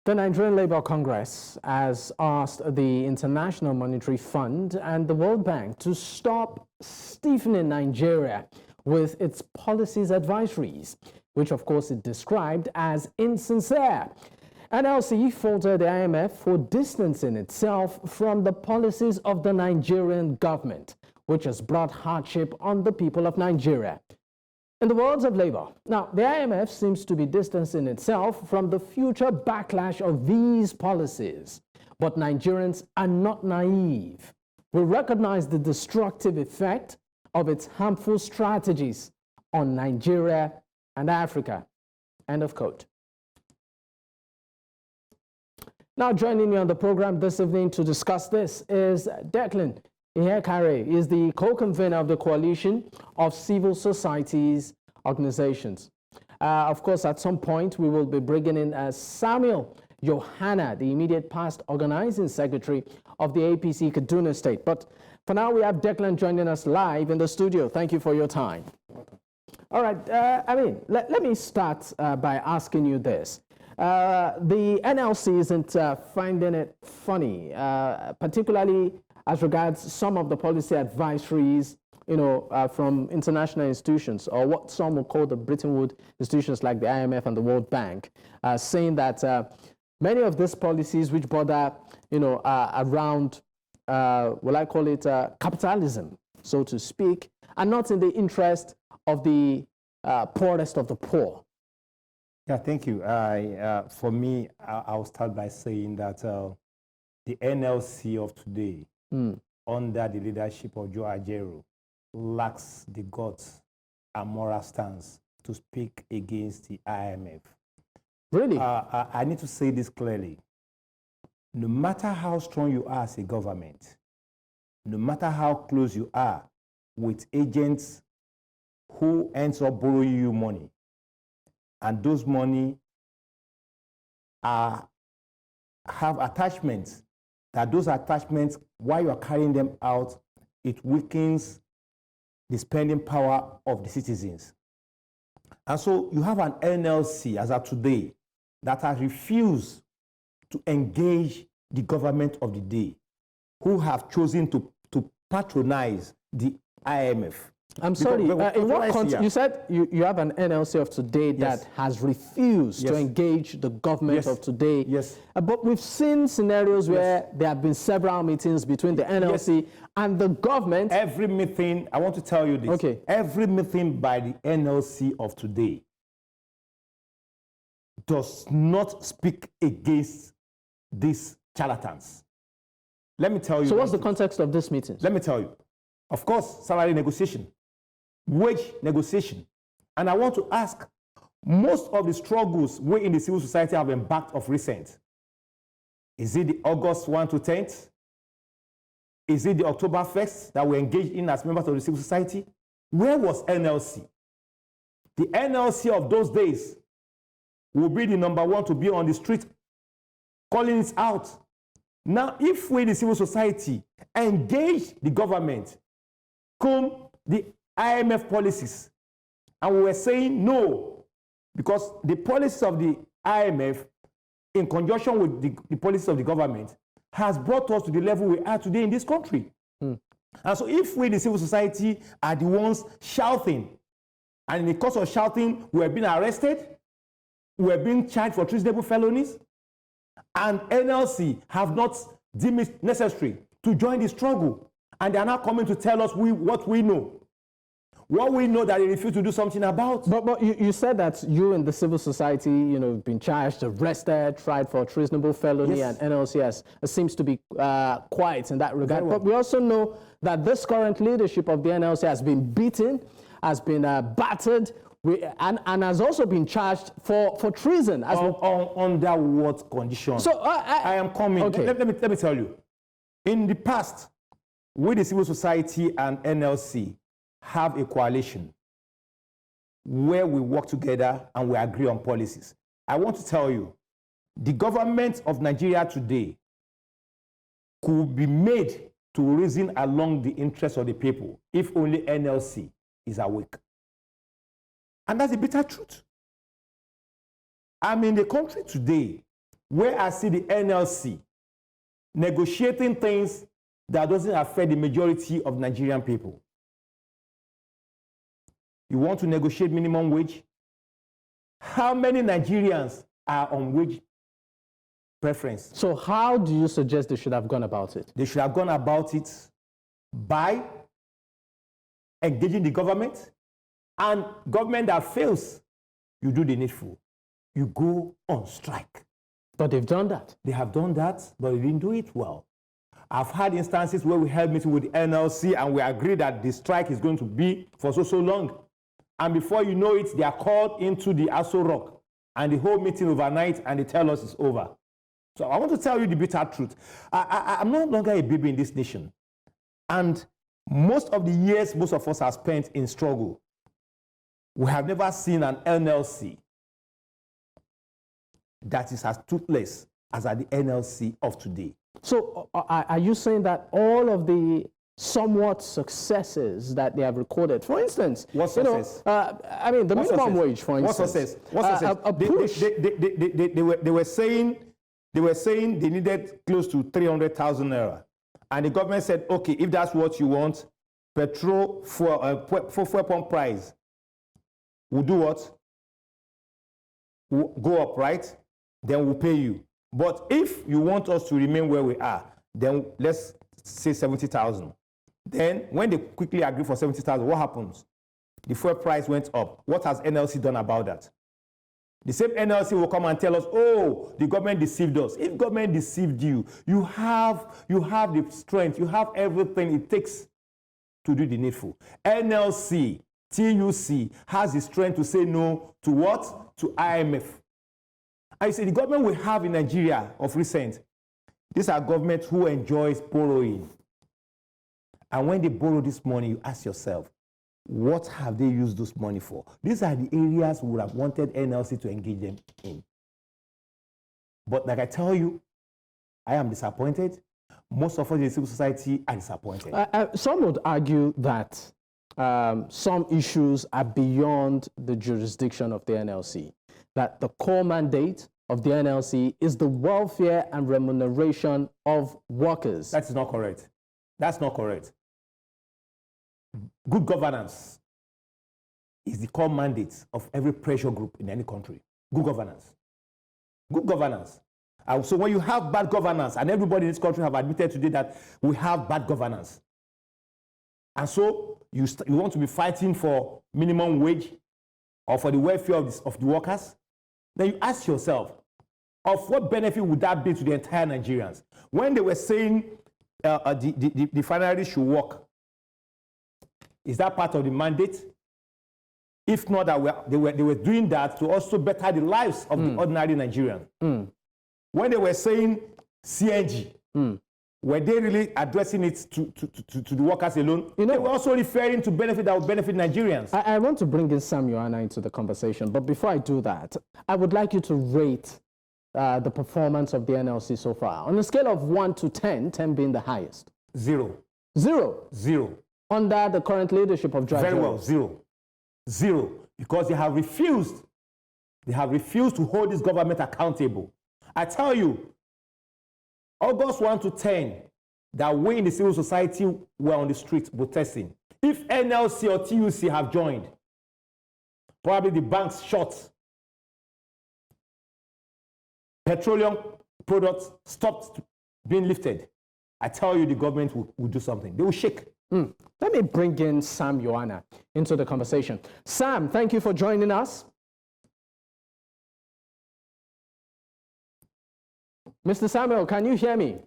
The Nigerian Labour Congress has asked the International Monetary Fund and the World Bank to stop stiffening Nigeria with its policies advisories, which of course it described as insincere. NLC faulted the IMF for distancing itself from the policies of the Nigerian government, which has brought hardship on the people of Nigeria. In the words of Labour, now the IMF seems to be distancing itself from the future backlash of these policies, but Nigerians are not naive. We recognize the destructive effect of its harmful strategies on Nigeria and Africa. End of quote. Now joining me on the program this evening to discuss this is Declan Kekere. He is the co-convener of the Coalition of Civil Societies Organizations. Of course, at some point, we will be bringing in Samuel Johanna, the immediate past organizing secretary of the APC Kaduna State. But for now, we have Declan joining us live in the studio. Thank you for your time. All right, let me start by asking you this. The NLC isn't finding it funny, particularly as regards some of the policy advisories, from international institutions, or what some will call the Bretton Woods institutions like the IMF and the World Bank, saying that many of these policies which border, around, will I call it capitalism, so to speak, are not in the interest of the poorest of the poor. Yeah, thank you. For me, I'll start by saying that the NLC of today, under the leadership of Joe Ajaero, lacks the guts and moral stance to speak against the IMF. Really? I need to say this clearly. No matter how strong you are as a government, no matter how close you are with agents who ends up borrowing you money, and those money have attachments, that those attachments, while you're carrying them out, it weakens the spending power of the citizens. And so you have an NLC as of today that has refused to engage the government of the day, who have chosen to patronize the IMF. I'm sorry, in what context? You said you have an NLC of today that has refused to engage the government of today. Yes. But we've seen scenarios where there have been several meetings between the NLC and the government. Every meeting, I want to tell you this. Every meeting by the NLC of today does not speak against these charlatans. Let me tell you. So what's the context of this meeting? Let me tell you. Of course, salary negotiation, wage negotiation. And I want to ask, most of the struggles we in the civil society have embarked of recent. Is it the August 1 to 10th? Is it the October 1st that we engaged in as members of the civil society? Where was NLC? The NLC of those days will be the number one to be on the street calling it out. Now, if we, the civil society, engage the government, come the IMF policies, and we were saying no, because the policies of the IMF, in conjunction with the policies of the government, has brought us to the level we are today in this country. And so if we, the civil society, are the ones shouting, and in the course of shouting, we have been arrested, we have been charged for treasonable felonies, and NLC have not deemed it necessary to join the struggle, and they are now coming to tell us what we know. What we know that they refuse to do something about. But you said that you in the civil society, been charged, arrested, tried for treasonable felony, and NLC seems to be quiet in that regard. But we also know that this current leadership of the NLC has been beaten, has been battered, and has also been charged for treason. Under what conditions? So I am coming. Okay. Let me tell you. In the past, we, the civil society and NLC, have a coalition where we work together and we agree on policies. I want to tell you, the government of Nigeria today could be made to reason along the interests of the people if only NLC is awake. And that's the bitter truth. I'm in the country today where I see the NLC negotiating things that doesn't affect the majority of Nigerian people. You want to negotiate minimum wage? How many Nigerians are on wage preference? So how do you suggest they should have gone about it? They should have gone about it by engaging the government, and government that fails, you do the needful. You go on strike. But they've done that. They have done that, but they didn't do it well. I've had instances where we held meeting with the NLC and we agreed that the strike is going to be for so long. And before you know it, they are called into the Aso Rock and the whole meeting overnight, and they tell us it's over. So I want to tell you the bitter truth. I'm no longer a baby in this nation. And most of the years most of us have spent in struggle, we have never seen an NLC that is as toothless as at the NLC of today. So are you saying that all of the somewhat successes that they have recorded, for instance, what success? I mean, the minimum wage, for instance. What success? What success? They were saying they needed close to 300,000 naira, and the government said, okay, if that's what you want, petrol for fuel pump price will do what? Will go up, right? Then we'll pay you. But if you want us to remain where we are, then let's say 70,000. Then when they quickly agree for 70,000, what happens? The fuel price went up. What has NLC done about that? The same NLC will come and tell us, oh, the government deceived us. If government deceived you, you have the strength, you have everything it takes to do the needful. NLC, TUC has the strength to say no to what? To IMF. I say the government we have in Nigeria of recent, these are governments who enjoys borrowing. And when they borrow this money, you ask yourself, what have they used this money for? These are the areas we would have wanted NLC to engage them in. But like I tell you, I am disappointed. Most of us in civil society are disappointed. Some would argue that some issues are beyond the jurisdiction of the NLC, that the core mandate of the NLC is the welfare and remuneration of workers. That is not correct. That's not correct. Good governance is the core mandate of every pressure group in any country. Good governance. Good governance. So when you have bad governance, and everybody in this country have admitted today that we have bad governance, and so you want to be fighting for minimum wage or for the welfare of the workers, then you ask yourself, of what benefit would that be to the entire Nigerians? When they were saying the refinery should work, is that part of the mandate? If not, they were doing that to also better the lives of the ordinary Nigerian. When they were saying CNG, were they really addressing it to the workers alone? You know, they were also referring to benefit that would benefit Nigerians. I want to bring in Sam Yohana into the conversation, but before I do that, I would like you to rate the performance of the NLC so far. On a scale of 1 to 10, 10 being the highest. 0. 0? 0. Under the current leadership of Judge. Very well, 0. 0. Because they have refused to hold this government accountable. I tell you, August 1 to 10, that we in the civil society were on the street protesting. If NLC or TUC have joined, probably the banks shut. Petroleum products stopped being lifted. I tell you, the government will do something. They will shake. Let me bring in Sam Yohana into the conversation. Sam, thank you for joining us. Mr. Samuel, can you hear me?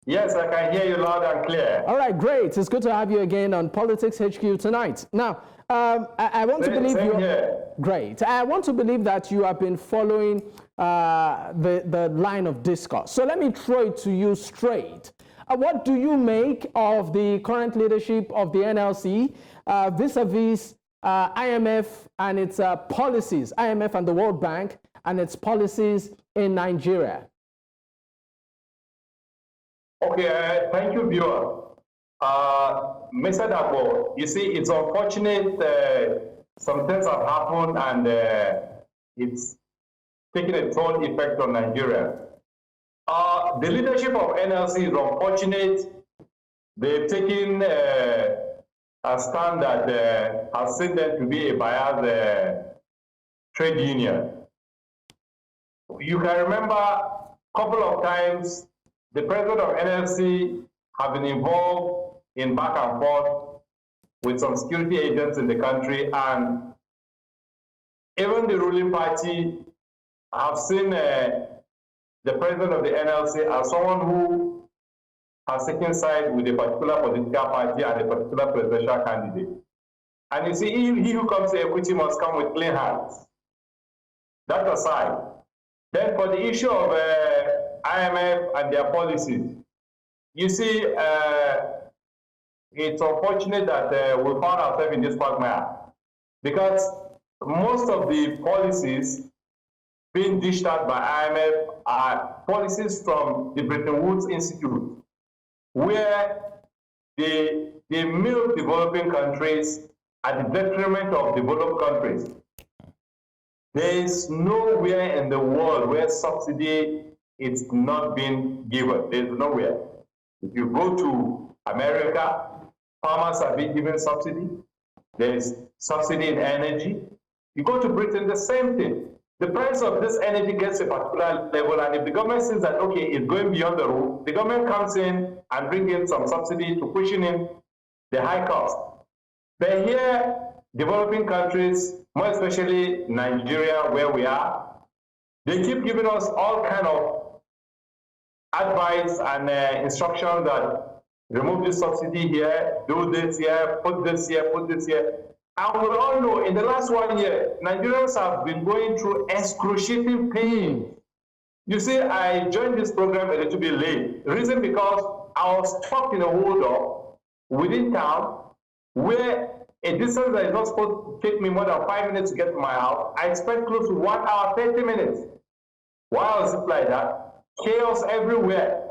Yes, I can hear you loud and clear. All right, great. It's good to have you again on Politics HQ tonight. Now, I want to believe you. Great. I want to believe that you have been following the line of discourse. So let me throw it to you straight. What do you make of the current leadership of the NLC vis-a-vis IMF and its policies, IMF and the World Bank and its policies in Nigeria? Okay, thank you, viewer. Mr. Dabo, you see, it's unfortunate some things have happened, and it's taking a toll effect on Nigeria. The leadership of NLC is unfortunate. They've taken a stand that has seen them to be a biased trade union. You can remember a couple of times the president of NLC have been involved in back and forth with some security agents in the country, and even the ruling party have seen the president of the NLC as someone who has taken side with a particular political party and a particular presidential candidate. And you see, he who comes to equity must come with clean hands. That aside, then for the issue of IMF and their policies, you see, it's unfortunate that we found ourselves in this quagmire, because most of the policies being dished out by IMF are policies from the Bretton Woods Institute, where they milk developing countries at the detriment of developed countries. There is nowhere in the world where subsidy is not being given. There is nowhere. If you go to America, farmers are being given subsidy. There is subsidy in energy. You go to Britain, the same thing. The price of this energy gets a particular level, and if the government says that, okay, it's going beyond the rule, the government comes in and brings in some subsidy to cushion in the high cost. But here, developing countries, more especially Nigeria, where we are, they keep giving us all kind of advice and instruction that remove this subsidy here, do this here, put this here, put this here. And we all know in the last 1 year, Nigerians have been going through excruciating pain. You see, I joined this program a little bit late. The reason because I was stuck in a hold-up within town where a distance that is not supposed to take me more than 5 minutes to get to my house, I spent close to 1 hour, 30 minutes. Why was it like that? Chaos everywhere.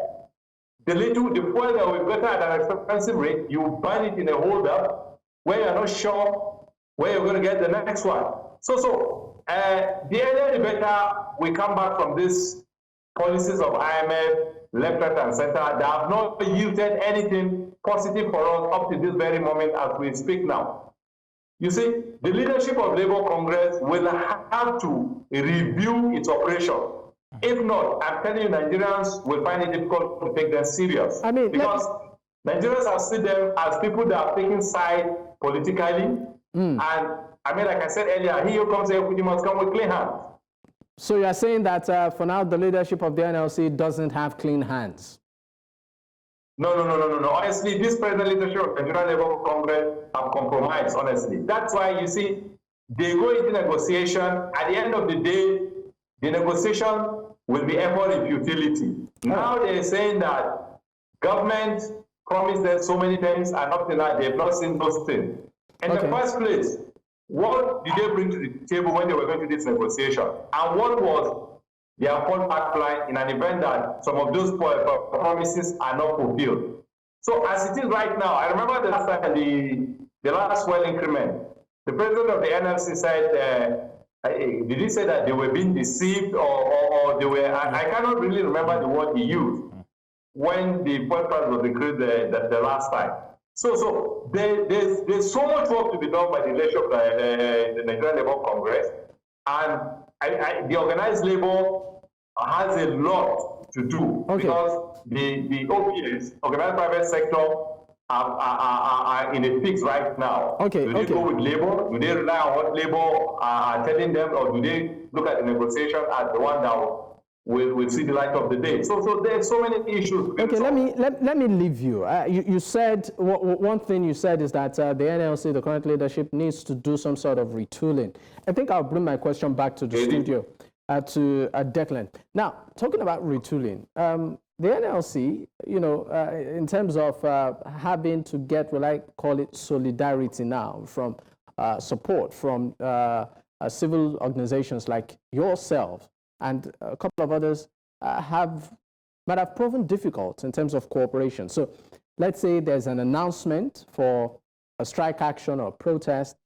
The fuel that we've gotten at an expensive rate, you burn it in a hold-up where you're not sure where you're going to get the next one. So the earlier the better we come back from these policies of IMF, left, right, and center that have not yielded anything positive for us up to this very moment as we speak now. You see, the leadership of Labour Congress will have to review its operation. If not, I'm telling you, Nigerians will find it difficult to take them serious. I mean, because Nigerians have seen them as people that are taking side politically. And I mean, like I said earlier, he who comes here, we must come with clean hands. So you're saying that for now, the leadership of the NLC doesn't have clean hands? No. Honestly, this present leadership of the Nigerian Labour Congress have compromised, honestly. That's why, you see, they go into negotiation. At the end of the day, the negotiation will be effort in futility. Now they're saying that government promised them so many things, and up to now, they've not seen those things. In the first place, what did they bring to the table when they were going to this negotiation? And what was their fallback line in an event that some of those promises are not fulfilled? So as it is right now, I remember the last time the last fuel increment, the president of the NLC said, did he say that they were being deceived or they were, I cannot really remember the word he used when the fuel price was increased the last time. So there's so much work to be done by the leadership of the Nigerian Labour Congress, and the organized labor has a lot to do because the OPS, organized private sector, are in a fix right now. Do they go with labor? Do they rely on what labor are telling them, or do they look at the negotiation as the one that will see the light of the day? So there's so many issues. Okay, let me leave you. You said, one thing you said is that the NLC, the current leadership, needs to do some sort of retooling. I think I'll bring my question back to the studio, to Declan. Now, talking about retooling, the NLC, you know, in terms of having to get what I call it solidarity now from support from civil organizations like yourself, and a couple of others might have proven difficult in terms of cooperation. So let's say there's an announcement for a strike action or protest.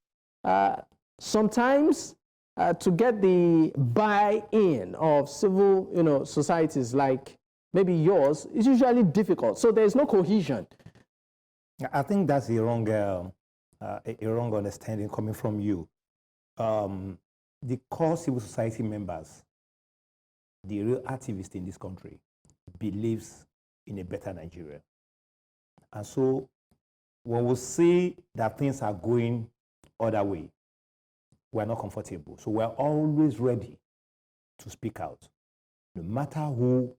Sometimes to get the buy-in of civil, societies like maybe yours is usually difficult. So there's no cohesion. I think that's a wrong understanding coming from you. The core civil society members, the real activists in this country, believes in a better Nigeria. And so when we see that things are going other way, we're not comfortable. So we're always ready to speak out, no matter who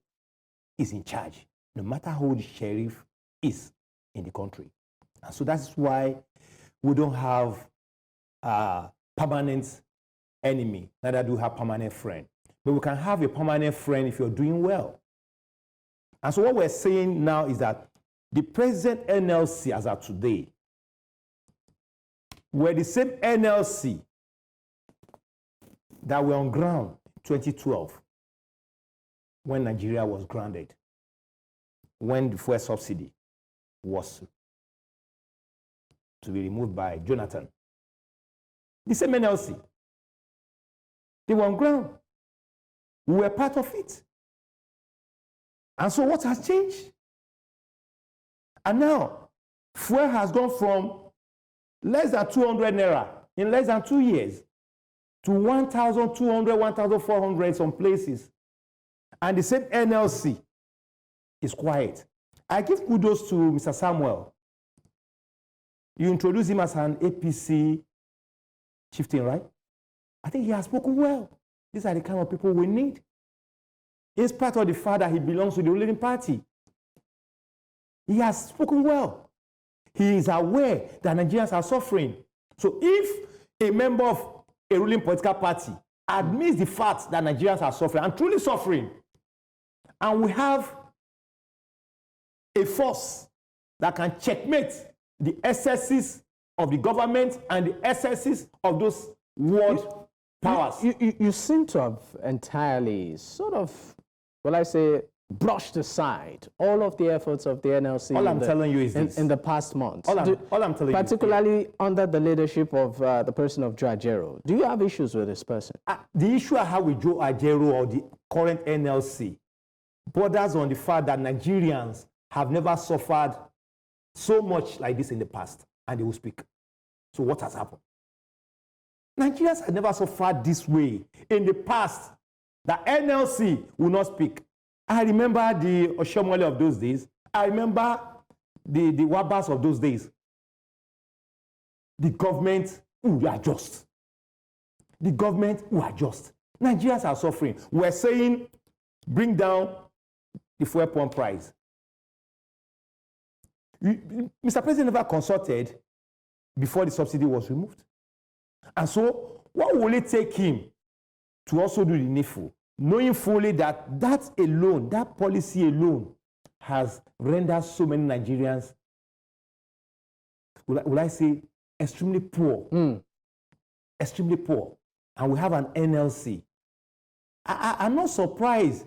is in charge, no matter who the sheriff is in the country. And so that's why we don't have a permanent enemy, neither do we have permanent friend. But we can have a permanent friend if you're doing well. And so what we're saying now is that the present NLC as of today were the same NLC that were on ground in 2012 when Nigeria was grounded, when the fuel subsidy was to be removed by Jonathan. The same NLC. They were on ground. We were part of it. And so what has changed? And now, fuel has gone from less than 200 naira in less than 2 years to 1,200, 1,400 in some places. And the same NLC is quiet. I give kudos to Mr. Samuel. You introduced him as an APC chieftain, right? I think he has spoken well. These are the kind of people we need. In spite of the fact that he belongs to the ruling party, he has spoken well. He is aware that Nigerians are suffering. So if a member of a ruling political party admits the fact that Nigerians are suffering and truly suffering, and we have a force that can checkmate the excesses of the government and the excesses of those world powers. You seem to have entirely sort of, well, I say, brushed aside all of the efforts of the NLC All I'm telling you is this. In the past months. All I'm telling you is particularly under the leadership of the person of Joe Ajero. Do you have issues with this person? The issue I have with Joe Ajero or the current NLC borders on the fact that Nigerians have never suffered so much like this in the past, and they will speak. So what has happened? Nigerians have never suffered this way in the past. The NLC will not speak. I remember the Oshomole of those days. I remember the Wabas of those days. The government will adjust. The government will adjust. Nigerians are suffering. We're saying, bring down the fuel pump price. Mr. President never consulted before the subsidy was removed. And so, what will it take him to also do the needful, knowing fully that that alone, that policy alone, has rendered so many Nigerians, will I say, extremely poor. Extremely poor. And we have an NLC. I'm not surprised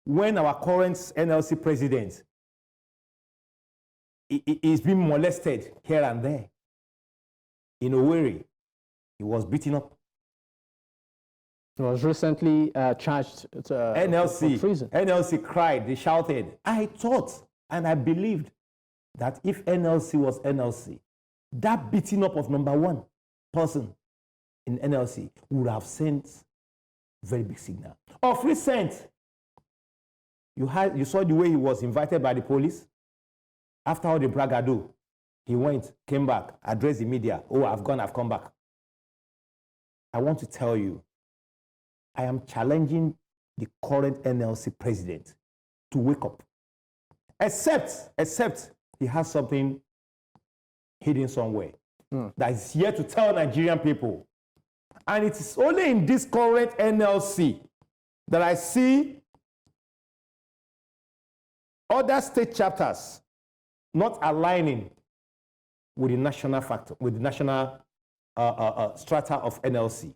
when our current NLC president is being molested here and there. In Owerri, he was beaten up. He was recently charged for treason. NLC cried, they shouted. I thought and I believed that if NLC was NLC, that beating up of number one person in NLC would have sent very big signal. Of recent, you saw the way he was invited by the police. After all the bragado, he went, came back, addressed the media. Oh, I've gone, I've come back. I want to tell you, I am challenging the current NLC president to wake up. Except he has something hidden somewhere that is here to tell Nigerian people. And it is only in this current NLC that I see other state chapters not aligning with the national factor, with the national strata of NLC.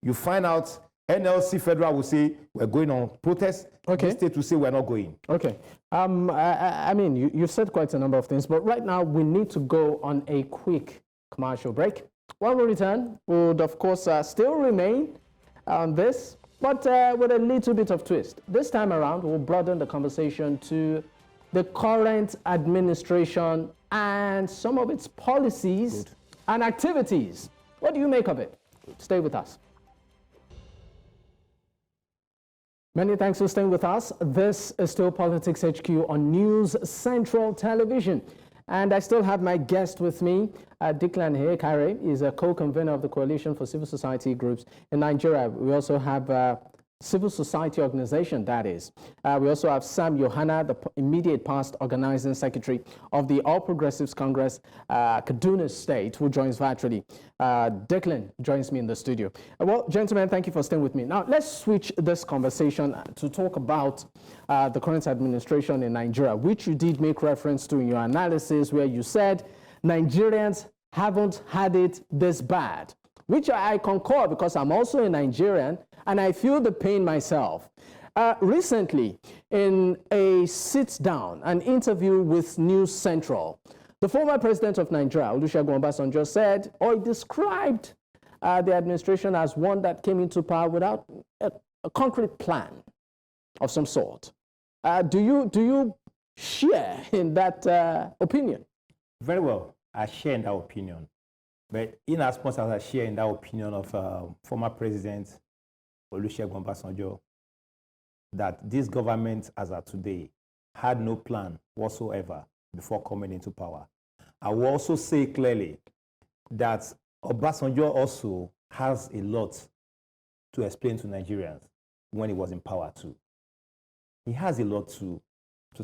You find out NLC federal will say we're going on protest. Okay. The state will say we're not going. Okay. I mean, you've said quite a number of things, but right now we need to go on a quick commercial break. When we return, we would of course still remain on this, but with a little bit of twist. This time around, we'll broaden the conversation to the current administration and some of its policies and activities. What do you make of it? Stay with us. Many thanks for staying with us. This is still Politics HQ on News Central Television. And I still have my guest with me. Declan Kekere is a co-convener of the Coalition for Civil Society Groups in Nigeria. We also have civil society organization, that is. We also have Sam Yohana, the immediate past organizing secretary of the All Progressives Congress, Kaduna State, who joins virtually. Declan joins me in the studio. Well, gentlemen, thank you for staying with me. Now, let's switch this conversation to talk about the current administration in Nigeria, which you did make reference to in your analysis, where you said Nigerians haven't had it this bad, which I concur because I'm also a Nigerian and I feel the pain myself. Recently, in a sit-down, an interview with News Central, the former president of Nigeria, Olusegun Obasanjo, said, or described the administration as one that came into power without a concrete plan of some sort. Do you share in that opinion? Very well, I share in that opinion. But in as much as I share in that opinion of former President Olusegun Obasanjo, that this government, as of today, had no plan whatsoever before coming into power. I will also say clearly that Obasanjo also has a lot to explain to Nigerians when he was in power too. He has a lot to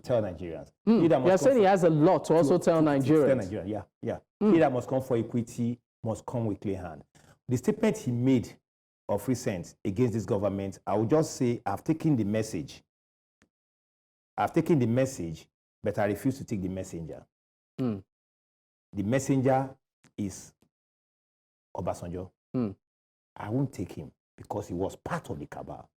tell Nigerians. You're saying he has a lot to also tell Nigerians. Yeah. He that must come for equity must come with clear hand. The statement he made of recent against this government, I would just say I've taken the message. But I refuse to take the messenger. The messenger is Obasanjo. I won't take him because he was part of the cabal.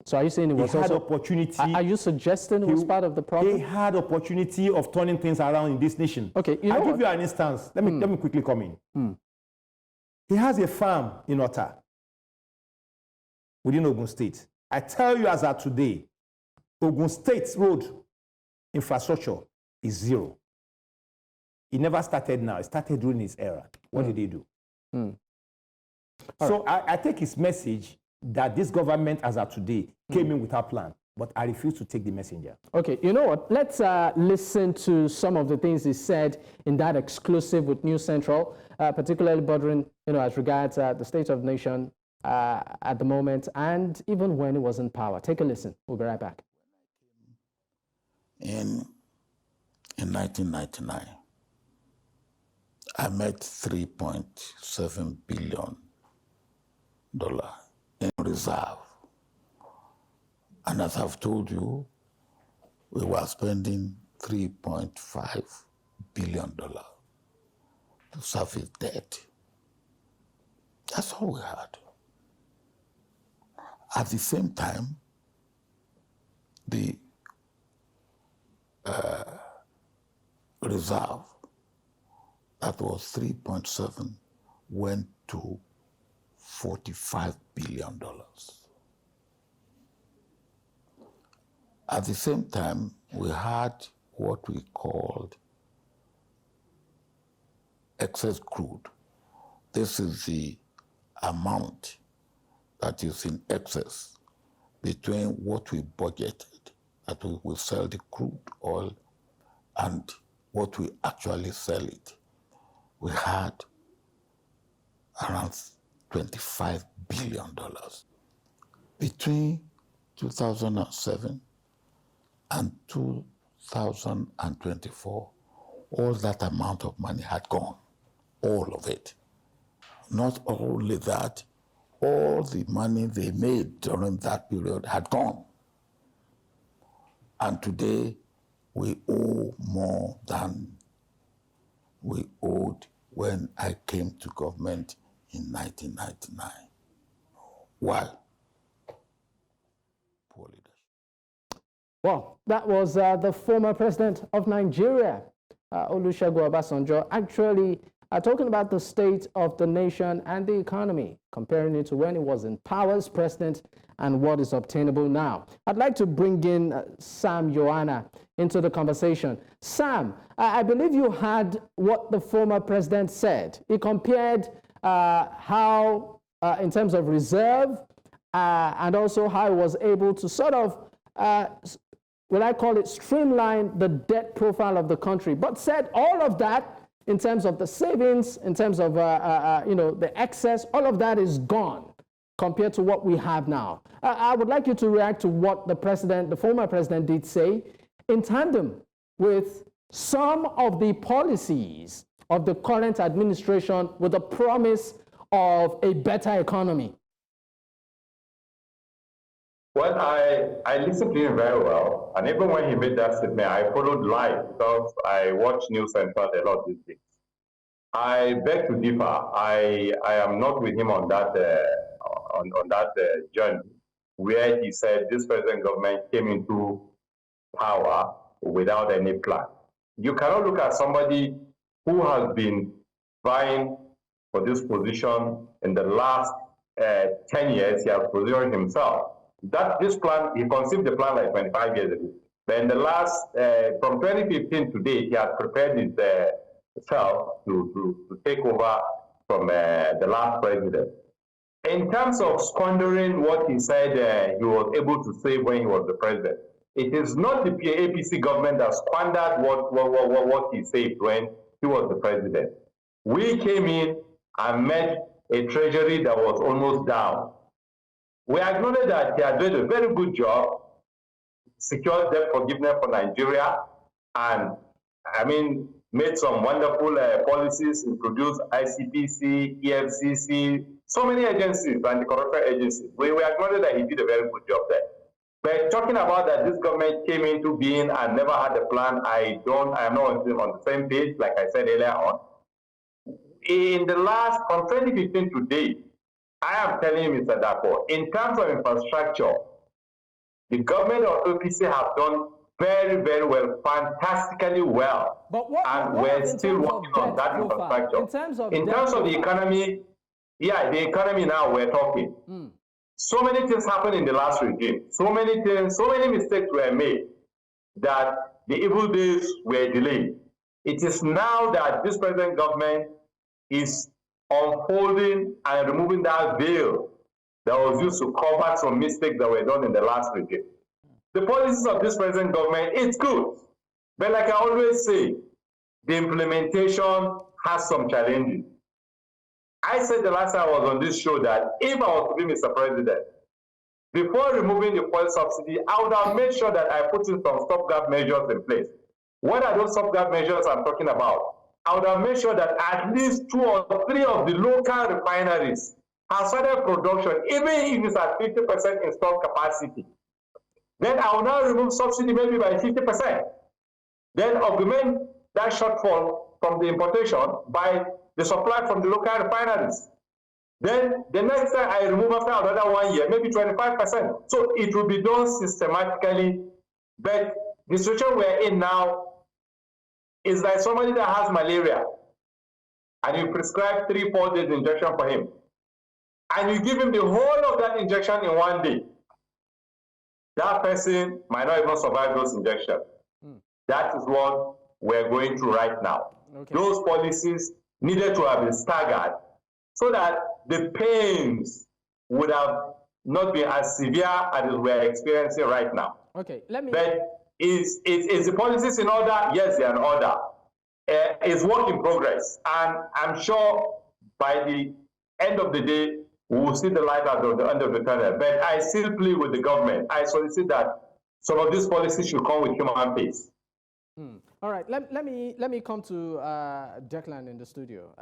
So are you saying he was had also opportunity? Are you suggesting he was part of the problem? He had opportunity of turning things around in this nation. Okay, I'll give you an instance. Let me quickly come in. He has a farm in Ota within Ogun State. I tell you as of today, Ogun State's road infrastructure is zero. It never started now. It started during his era. What did they do? So I take his message that this government, as of today, came in without plan. But I refuse to take the messenger. Okay, you know what? Let's listen to some of the things he said in that exclusive with News Central, particularly bordering, as regards the state of the nation at the moment, and even when he was in power. Take a listen. We'll be right back. In 1999, I made $3.7 billion in reserve. And as I've told you, we were spending $3.5 billion to service debt. That's all we had. At the same time, the reserve that was 3.7 went to $45 billion. At the same time, we had what we called excess crude. This is the amount that is in excess between what we budgeted, that we will sell the crude oil, and what we actually sell it. We had around $25 billion. Between 2007 and 2024, all that amount of money had gone, all of it. Not only that, all the money they made during that period had gone. And today, we owe more than we owed when I came to government in 1999. Why? Poor leadership. Well, that was the former president of Nigeria, Olusegun Obasanjo, actually talking about the state of the nation and the economy, comparing it to when he was in power as president and what is obtainable now. I'd like to bring in Sam Yohana into the conversation. Sam, I believe you heard what the former president said. He compared how, in terms of reserve, and also how he was able to sort of, will I call it, streamline the debt profile of the country, but said all of that in terms of the savings, in terms of the excess, all of that is gone compared to what we have now. I would like you to react to what the former president did say in tandem with some of the policies of the current administration with the promise of a better economy. Well, I listened to him very well, and even when he made that statement, I followed live because I watch News Central a lot these days. I beg to differ. I am not with him on that journey where he said this present government came into power without any plan. You cannot look at somebody who has been vying for this position in the last 10 years. He has positioned himself. This plan, he conceived the plan like 25 years ago. But in the last, from 2015 to date, he has prepared himself to take over from the last president. In terms of squandering what he said he was able to save when he was the president, it is not the APC government that squandered what he saved when he was the president. We came in and met a treasury that was almost down. We acknowledge that he has done a very good job, secured debt forgiveness for Nigeria, and made some wonderful policies, introduced ICPC, EFCC, so many agencies, anti-corruption agencies. We acknowledge that he did a very good job there. But talking about that this government came into being and never had a plan, I am not on the same page, like I said earlier on. In the last, from 2015 to date, I am telling you, Mr. Dapo, in terms of infrastructure, the government of OPC have done very, very well, fantastically well. But we're still working on that infrastructure. In terms of the economy, the economy now we're talking. So many things happened in the last regime. So many things, so many mistakes were made that the evil days were delayed. It is now that this present government is unfolding and removing that veil that was used to cover some mistakes that were done in the last regime. The policies of this present government, it's good. But like I always say, the implementation has some challenges. I said the last time I was on this show that if I was to be Mr. President, before removing the fuel subsidy, I would have made sure that I put in some stopgap measures in place. What are those stopgap measures I'm talking about? I would have made sure that at least 2 or 3 of the local refineries have started production, even if it's at 50% installed capacity. Then I will now remove subsidy maybe by 50%. Then augment that shortfall from the importation by the supply from the local refineries. Then the next time I remove after another 1 year, maybe 25%. So it will be done systematically. But the situation we're in now is like somebody that has malaria and you prescribe 3-4 days injection for him. And you give him the whole of that injection in 1 day. That person might not even survive those injections. That is what we're going through right now. Okay. Those policies needed to have been staggered so that the pains would have not been as severe as we're experiencing right now. Okay, let me... But is the policies in order? Yes, they're in order. It's work in progress. And I'm sure by the end of the day, we will see the light at the end of the tunnel. But I still plead with the government. I solicit that some of these policies should come with human face. All right, let me come to Declan in the studio.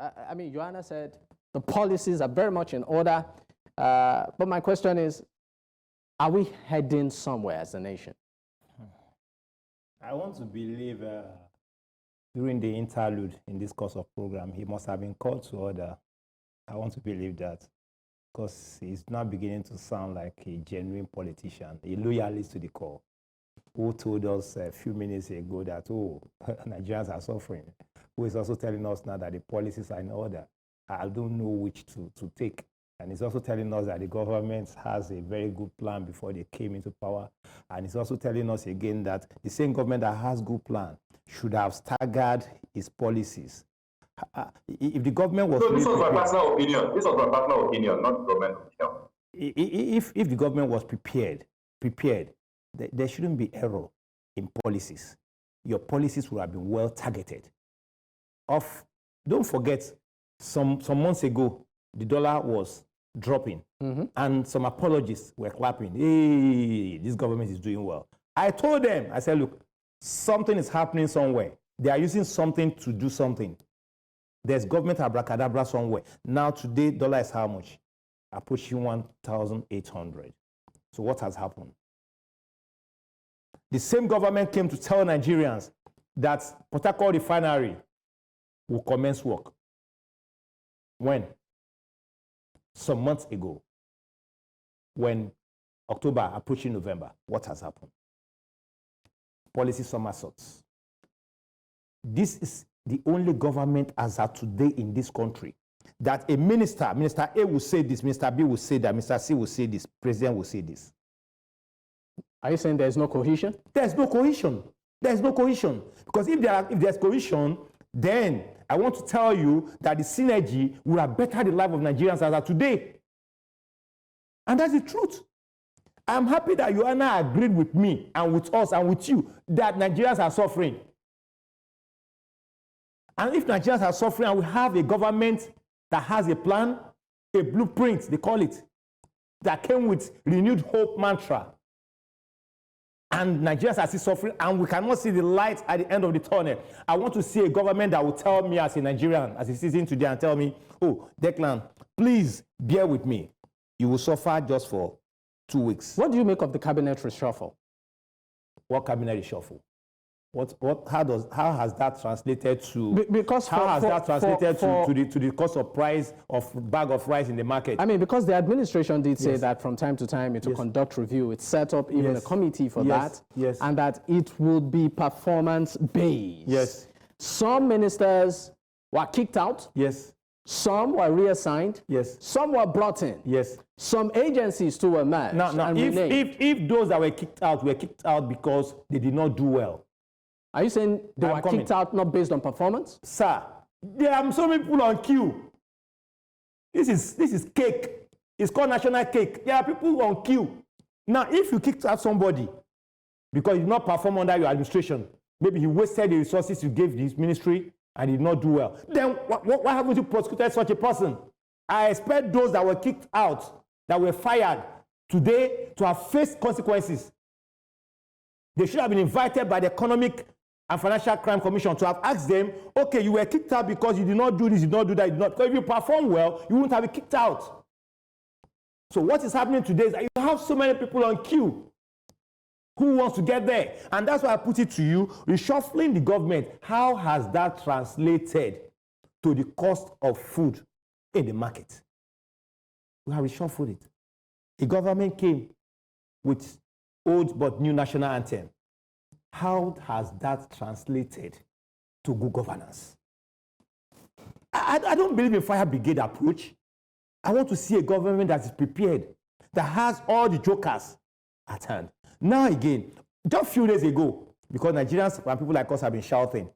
Joanna said the policies are very much in order, but my question is, are we heading somewhere as a nation? I want to believe during the interlude in this course of program, he must have been called to order. I want to believe that because he's now beginning to sound like a genuine politician, a loyalist to the core, who told us a few minutes ago that, Nigerians are suffering. who is also telling us now that the policies are in order. I don't know which to take. And he's also telling us that the government has a very good plan before they came into power. And he's also telling us again that the same government that has good plan should have staggered its policies. If the government was... So this was my personal opinion. This was my personal opinion, not government opinion. If the government was prepared, there shouldn't be error in policies. Your policies would have been well targeted. Don't forget, some months ago, the dollar was dropping, and some apologists were clapping. Hey, this government is doing well. I told them, I said, look, something is happening somewhere. They are using something to do something. There's government abracadabra somewhere. Now today, dollar is how much? Approaching 1,800. So what has happened? The same government came to tell Nigerians that Port Harcourt refinery will commence work. When? Some months ago. When October approaching November, what has happened? Policy somersaults. This is the only government as of today in this country that a minister A will say this, Minister B will say that, Mr. C will say this, President will say this. Are you saying there's no cohesion? There's no cohesion. There's no cohesion. Because if there's cohesion, then I want to tell you that the synergy will have bettered the life of Nigerians as of today. And that's the truth. I'm happy that you and I agreed with me and with us and with you that Nigerians are suffering. And if Nigerians are suffering and we have a government that has a plan, a blueprint, they call it, that came with renewed hope mantra, and Nigerians are still suffering and we cannot see the light at the end of the tunnel, I want to see a government that will tell me as a Nigerian, as a citizen today, and tell me, oh, Declan, please bear with me. You will suffer just for 2 weeks. What do you make of the cabinet reshuffle? What cabinet reshuffle? How has that translated to? Because how has that translated to the cost of price of bag of rice in the market? I mean, because the administration did say that from time to time it will conduct review. It set up even a committee for that, and that it would be performance based. Yes. Some ministers were kicked out. Yes. Some were reassigned. Yes. Some were brought in. Yes. Some agencies too were merged. Now, if those that were kicked out because they did not do well. Are you saying they were kicked out not based on performance? Sir, there are so many people on queue. This is cake. It's called national cake. There are people on queue. Now, if you kicked out somebody because he did not perform under your administration, maybe he wasted the resources you gave this ministry and did not do well, then why haven't you prosecuted such a person? I expect those that were kicked out, that were fired today, to have faced consequences. They should have been invited by the Economic and Financial Crime Commission to have asked them, okay, you were kicked out because you did not do this, you did not do that, you did not. Because if you perform well, you wouldn't have been kicked out. So what is happening today is that you have so many people on queue who wants to get there. And that's why I put it to you, reshuffling the government, how has that translated to the cost of food in the market? We have reshuffled it. The government came with old but new national anthem. How has that translated to good governance? I don't believe in fire brigade approach. I want to see a government that is prepared, that has all the jokers at hand. Now again, just a few days ago, because Nigerians and people like us have been shouting,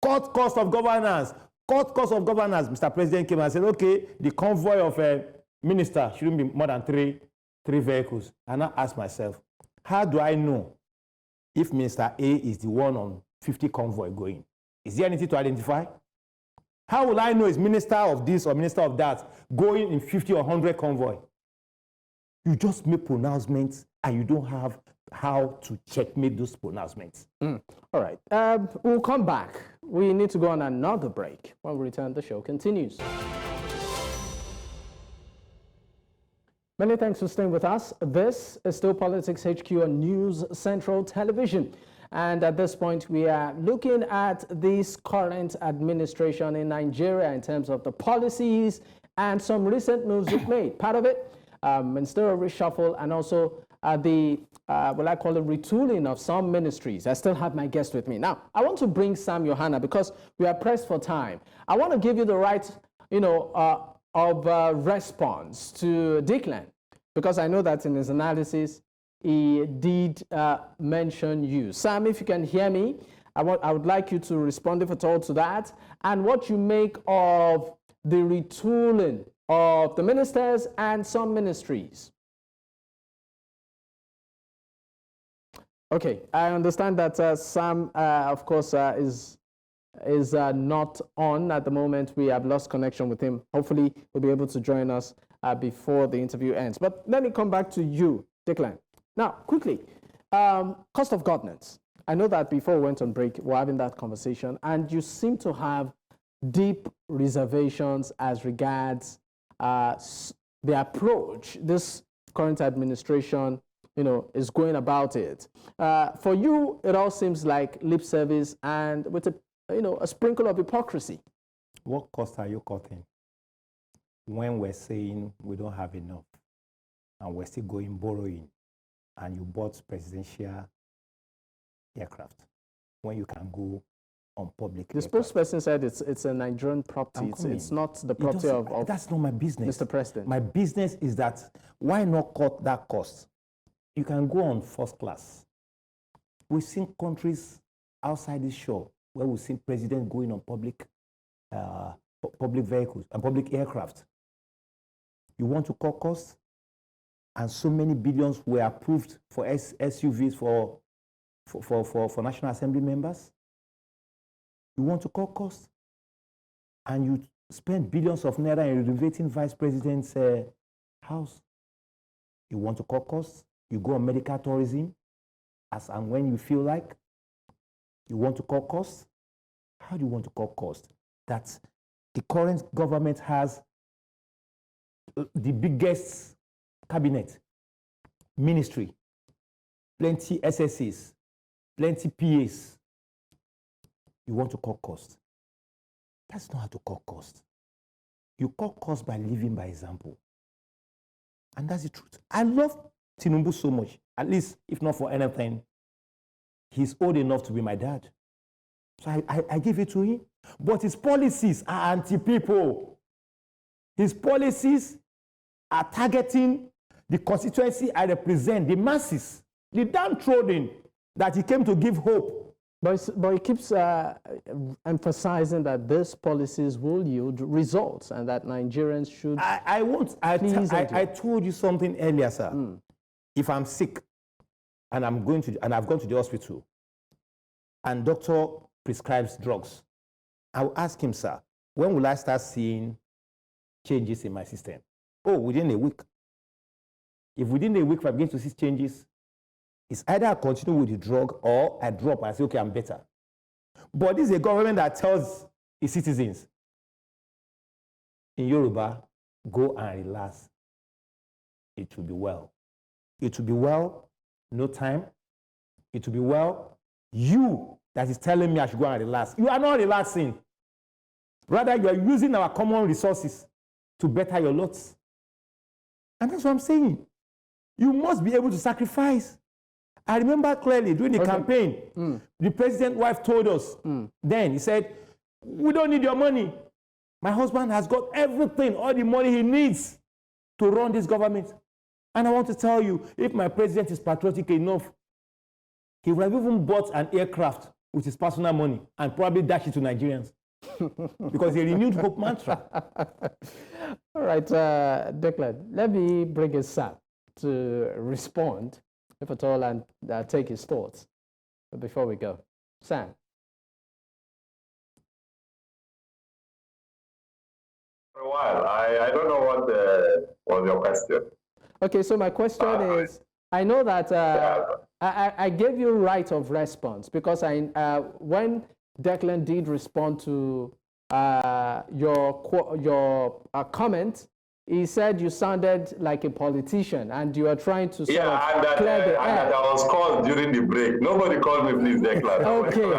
cut cost of governance, cut cost of governance. Mr. President came and said, okay, the convoy of a minister shouldn't be more than three vehicles. And I asked myself, how do I know if Minister A is the one on 50 convoy going? Is there anything to identify? How will I know is minister of this or minister of that going in 50 or 100 convoy? You just make pronouncements and you don't have how to checkmate those pronouncements. All right. We'll come back. We need to go on another break. When we return, the show continues. Many thanks for staying with us. This is still Politics HQ on News Central Television. And at this point, we are looking at this current administration in Nigeria in terms of the policies and some recent moves we've made. Part of it, ministerial reshuffle, and also what I call the retooling of some ministries. I still have my guest with me. Now, I want to bring Sam Yohana because we are pressed for time. I want to give you the right, of response to Declan, because I know that in his analysis, he did mention you. Sam, if you can hear me, I would like you to respond, if at all, to that, and what you make of the retooling of the ministers and some ministries. Okay, I understand that Sam, of course, is not on at the moment. We have lost connection with him. Hopefully, he'll be able to join us before the interview ends. But let me come back to you, Declan. Now, quickly, cost of governance. I know that before we went on break, we're having that conversation, and you seem to have deep reservations as regards the approach this current administration, is going about it. For you, it all seems like lip service and with a sprinkle of hypocrisy. What cost are you cutting when we're saying we don't have enough and we're still going borrowing, and you bought presidential aircraft when you can go on public The spokesperson said it's a Nigerian property. It's not the property of that's not my business, Mr. President. My business is that why not cut that cost? You can go on first class. We've seen countries outside this shore where we've seen presidents going on public vehicles and public aircraft. You want to cut costs? And so many billions were approved for SUVs for National Assembly members. You want to cut costs? And you spend billions of naira in renovating vice president's house. You want to cut costs? You go on medical tourism as and when you feel like. You want to cut costs? How do you want to cut costs? That the current government has the biggest cabinet, ministry, plenty SSAs, plenty PAs. You want to cut costs. That's not how to cut costs. You cut costs by living by example. And that's the truth. I love Tinubu so much, at least if not for anything, he's old enough to be my dad. So I give it to him. But his policies are anti-people. His policies are targeting the constituency I represent, the masses, the downtrodden that he came to give hope. But he keeps emphasizing that these policies will yield results and that Nigerians should. I told you something earlier, sir. If I'm sick and I've gone to the hospital and doctor prescribes drugs, I will ask him, sir, when will I start seeing changes in my system? Oh, within a week. If within a week I begin to see changes, it's either I continue with the drug or I drop and say, okay, I'm better. But this is a government that tells its citizens, in Yoruba, go and relax. It will be well. It will be well, no time. It will be well. You that is telling me I should go and relax. You are not relaxing. Rather, you are using our common resources to better your lots. And that's what I'm saying. You must be able to sacrifice. I remember clearly during the campaign, the president's wife told us, then he said, we don't need your money. My husband has got everything, all the money he needs to run this government. And I want to tell you, if my president is patriotic enough, he would have even bought an aircraft with his personal money and probably dash it to Nigerians. Because he renewed hope mantra. All right, Declan, let me bring his son to respond, if at all, and take his thoughts before we go. Sam. For a while, I don't know what was your question. Okay, so my question is, I know that I gave you right of response because when Declan did respond to your comment he said you sounded like a politician and you are trying to sort of and that, clear the and air. that I was called during the break. Nobody called me, please, Declan. Okay,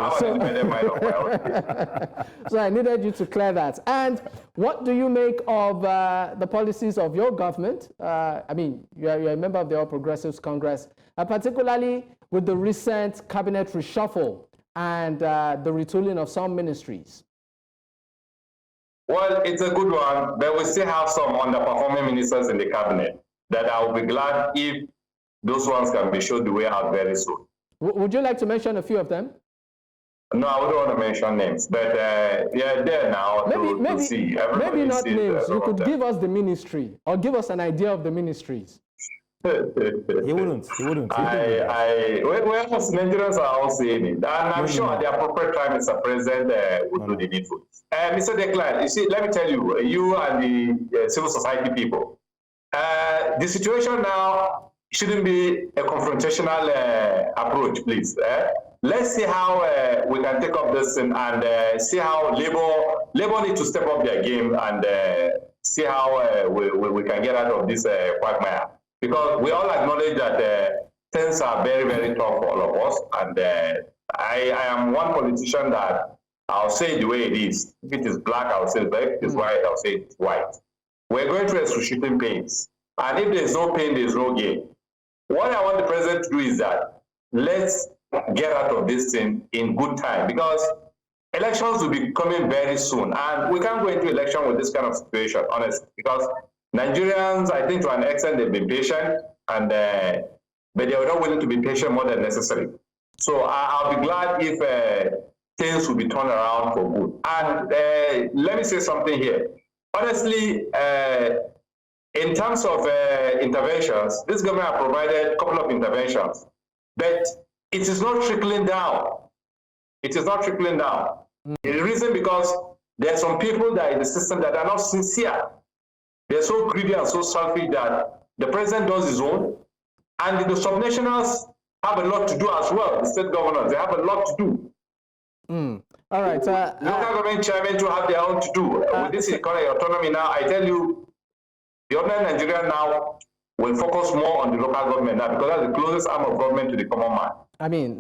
so I needed you to clear that. And what do you make of the policies of your government? I mean, you're a member of the All Progressives Congress, particularly with the recent cabinet reshuffle and the retooling of some ministries. Well, it's a good one, but we still have some underperforming ministers in the cabinet that I will be glad if those ones can be showed the way out very soon. Would you like to mention a few of them? No, I wouldn't want to mention names, but they're there now to see. Maybe not sees names. You could them. give us the ministry or give us an idea of the ministries. He wouldn't. Well, Nigerians are all saying it. And I'm sure at the appropriate time, Mr. President will do the needful. Mr. Declan, you see, let me tell you, you and the civil society people, the situation now shouldn't be a confrontational approach, please. Let's see how we can take up this and see how Labour need to step up their game and see how we can get out of this quagmire. Because we all acknowledge that things are very, very tough for all of us. And I am one politician that I'll say it the way it is. If it is black, I'll say it black. If it is white, I'll say it's white. We're going through excruciating pains. And if there's no pain, there's no gain. What I want the president to do is that let's get out of this thing in good time, because elections will be coming very soon. And we can't go into election with this kind of situation, honestly, because Nigerians, I think to an extent, they've been patient, and but they are not willing to be patient more than necessary. So I'll be glad if things will be turned around for good. And let me say something here. Honestly, in terms of interventions, this government has provided a couple of interventions, but it is not trickling down. It is not trickling down. The reason because there are some people that in the system that are not sincere. They're so greedy and so selfish that the president does his own, and the subnationals have a lot to do as well. The state governors, they have a lot to do. All right. Local government chairmen to have their own to do. With this economic autonomy now, I tell you, the ordinary Nigerian now will focus more on the local government now, because that's the closest arm of government to the common man. I mean,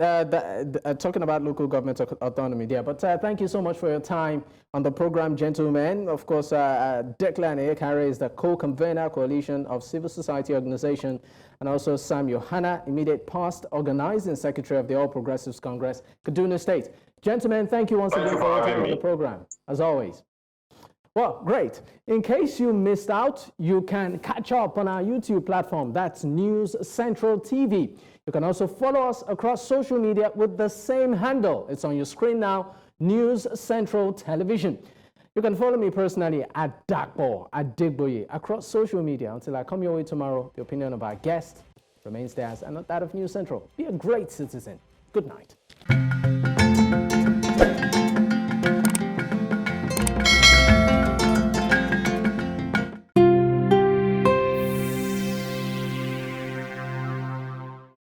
talking about local government autonomy there, but thank you so much for your time on the program, gentlemen. Of course, Declan Kekere is the co-convener coalition of civil society organization, and also Sam Yohana, immediate past organizing secretary of the All Progressives Congress, Kaduna State. Gentlemen, thank you once again for your time on the program, as always. Well, great. In case you missed out, you can catch up on our YouTube platform. That's News Central TV. You can also follow us across social media with the same handle. It's on your screen now, News Central Television. You can follow me personally at Dakbo, at Digboye, across social media. Until I come your way tomorrow, the opinion of our guest remains theirs and not that of News Central. Be a great citizen. Good night.